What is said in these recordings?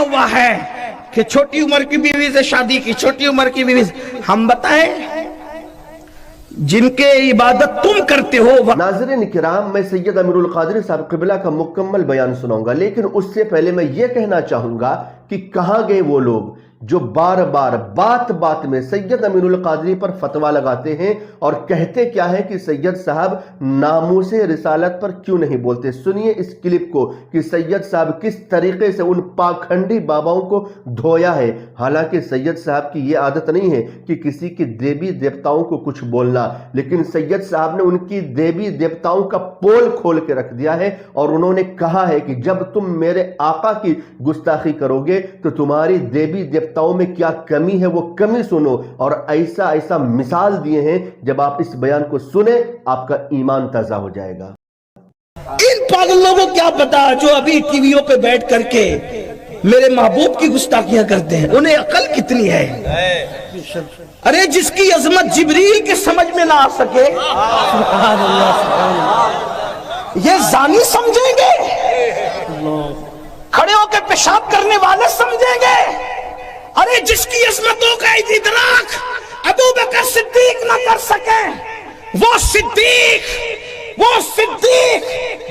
ہوا ہے کہ چھوٹی عمر کی بیوی سے شادی کی, چھوٹی عمر کی بیوی سے. ہم بتائیں جن کے عبادت تم کرتے ہو. ناظرین کرام, میں سید امیر القادری صاحب قبلہ کا مکمل بیان سناؤں گا, لیکن اس سے پہلے میں یہ کہنا چاہوں گا کہ کہاں گئے وہ لوگ جو بار بار بات بات میں سید امین القادری پر فتویٰ لگاتے ہیں اور کہتے کیا ہے کہ سید صاحب ناموس رسالت پر کیوں نہیں بولتے. سنیے اس کلپ کو کہ سید صاحب کس طریقے سے ان پاکھنڈی باباؤں کو دھویا ہے. حالانکہ سید صاحب کی یہ عادت نہیں ہے کہ کسی کی دیوی دیوتاؤں کو کچھ بولنا, لیکن سید صاحب نے ان کی دیوی دیوتاؤں کا پول کھول کے رکھ دیا ہے اور انہوں نے کہا ہے کہ جب تم میرے آقا کی گستاخی کرو گے تو تمہاری دیوی دیوتاؤں میں کیا کمی ہے وہ کمی سنو. اور ایسا مثال دیے ہیں, جب آپ اس بیان کو سنیں آپ کا ایمان تازہ ہو جائے گا. ان پاگلوں کو کیا پتا جو ابھی ٹی ویوں پہ بیٹھ کر کے میرے محبوب کی گستاخیاں کرتے ہیں, انہیں عقل کتنی ہے. ارے جس کی عظمت جبریل کے سمجھ میں نہ آ سکے یہ زانی سمجھیں گے, کھڑے ہو کے پیشاب کرنے والے سمجھیں گے. ارے جس کی عظمتوں کا ادراک ابو بکر صدیق نہ کر سکے, وہ صدیق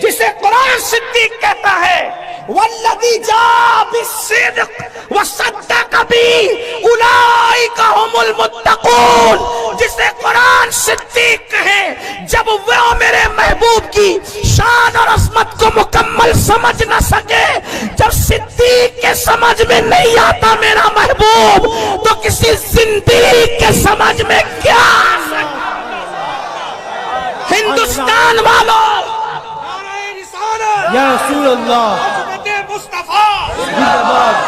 جسے قرآن صدیق کہتا ہے, والذی جاء بالصدق وصدق بہ اولئک ھم المتقون, جسے قرآن صدیق کہے جب وہ میرے محبوب کی شان اور عظمت کو مکمل سمجھ نہ سکے, جب صدیق کے سمجھ میں نہیں آتا میرا محبوب تو کسی زندیق کے سمجھ میں کیا آ سکتا. ہندوستان والوں, یا رسول اللہ,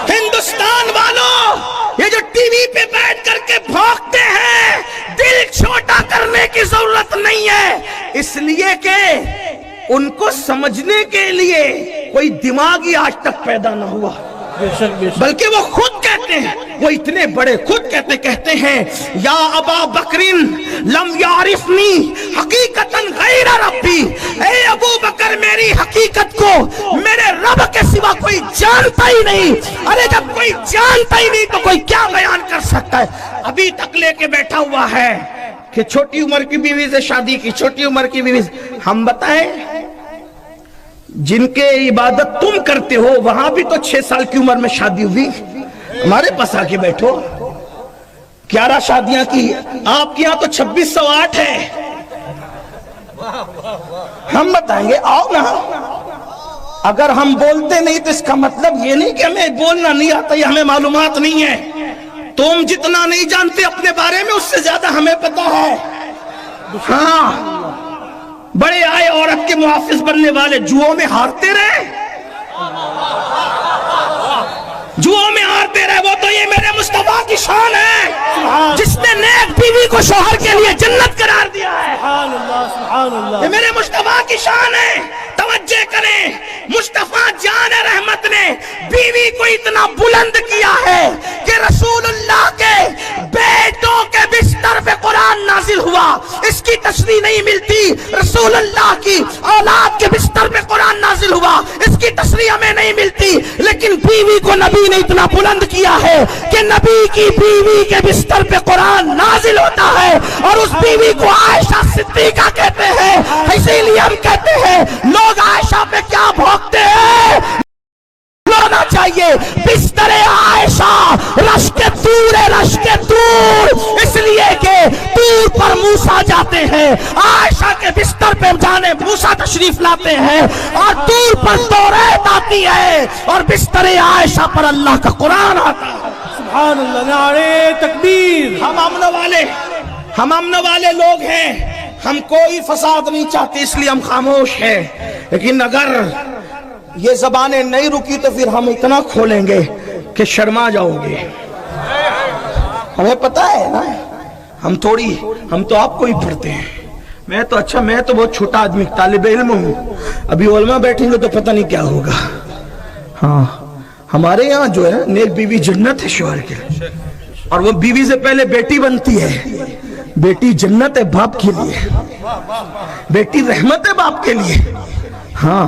ہندوستان والوں, یہ جو ٹی وی پہ بیٹھ کر کے بھونکتے ہیں, دل چھوٹا کرنے کی ضرورت نہیں ہے, اس لیے کہ ان کو سمجھنے کے لیے کوئی دماغ ہی آج تک پیدا نہ ہوا. بلکہ وہ خود کہتے ہیں, وہ اتنے بڑے خود کہتے ہیں یا ابا بکرین لم یعرفنی حقیقتاً غیر ربی, اے ابو بکر میری حقیقت کو میرے رب کے سوا کوئی جانتا ہی نہیں. ارے جب کوئی جانتا ہی نہیں تو کوئی کیا بیان کر سکتا ہے. ابھی تک لے کے بیٹھا ہوا ہے کہ چھوٹی عمر کی بیوی سے شادی کی, چھوٹی عمر کی بیوی سے. ہم بتائیں جن کے عبادت تم کرتے ہو وہاں بھی تو 6 سال کی عمر میں شادی ہوئی. ہمارے پاس آ کے بیٹھو, 11 شادیاں کی, آپ کے یہاں تو 2608 ہے. ہم بتائیں گے, آؤ نا. اگر ہم بولتے نہیں تو اس کا مطلب یہ نہیں کہ ہمیں بولنا نہیں آتا یا ہمیں معلومات نہیں ہے. تم جتنا نہیں جانتے اپنے بارے میں اس سے زیادہ ہمیں پتا ہے. ہاں, بڑے آئے عورت کے محافظ بننے والے جوؤں میں ہارتے رہے, جوؤں میں ہارتے رہے. وہ تو یہ میرے مصطفیٰ کی شان ہے جس نے نیک بیوی کو شوہر کے لیے جنت قرار دیا ہے. سبحان اللہ, سبحان اللہ, یہ میرے مصطفیٰ کی شان ہے. توجہ کریں, مصطفیٰ جان رحمت نے بیوی کو اتنا بلند کیا ہے کہ رسول اللہ کے بیٹوں کے بستر پہ قرآن نازل ہوا. اس کی تشریح نہیں ملتی. رسول اللہ کی اولاد کے بستر پہ قرآن نازل ہوا, اس کی تشریح ہمیں نہیں ملتی. لیکن بیوی کو نبی نے اتنا بلند کیا ہے کہ نبی کی بیوی کے بستر پہ قرآن نازل ہوتا ہے اور اس بیوی کو عائشہ صدیقہ کہتے ہیں. اسی لیے ہم کہتے ہیں لوگ عائشہ پہ کیا بھونکتے ہیں, ہونا چاہیے بستر عائشہ رشک دور ہے, رشک دور, اس لیے کہ دور پر موسیٰ جاتے ہیں, عائشہ کے بستر پہ جانے موسیٰ تشریف لاتے ہیں, اور دور پر توریت آتی ہے اور بستر عائشہ پر اللہ کا قرآن آتا ہے. سبحان اللہ, نعرہ تکبیر. ہم امن والے لوگ ہیں, ہم کوئی فساد نہیں چاہتے, اس لیے ہم خاموش ہیں. لیکن اگر یہ زبانیں نہیں رکی تو پھر ہم اتنا کھولیں گے کہ شرما جاؤ گے. ہمیں پتا ہے نا, ہم تو آپ کو ہی پڑھتے ہیں. میں تو بہت چھوٹا آدمی طالب علم ہوں, ابھی علماء بیٹھیں گے تو پتہ نہیں کیا ہوگا. ہاں, ہمارے یہاں جو ہے نیک بیوی جنت ہے شوہر کے, اور وہ بیوی سے پہلے بیٹی بنتی ہے. بیٹی جنت ہے باپ کے لیے, بیٹی رحمت ہے باپ کے لیے. ہاں,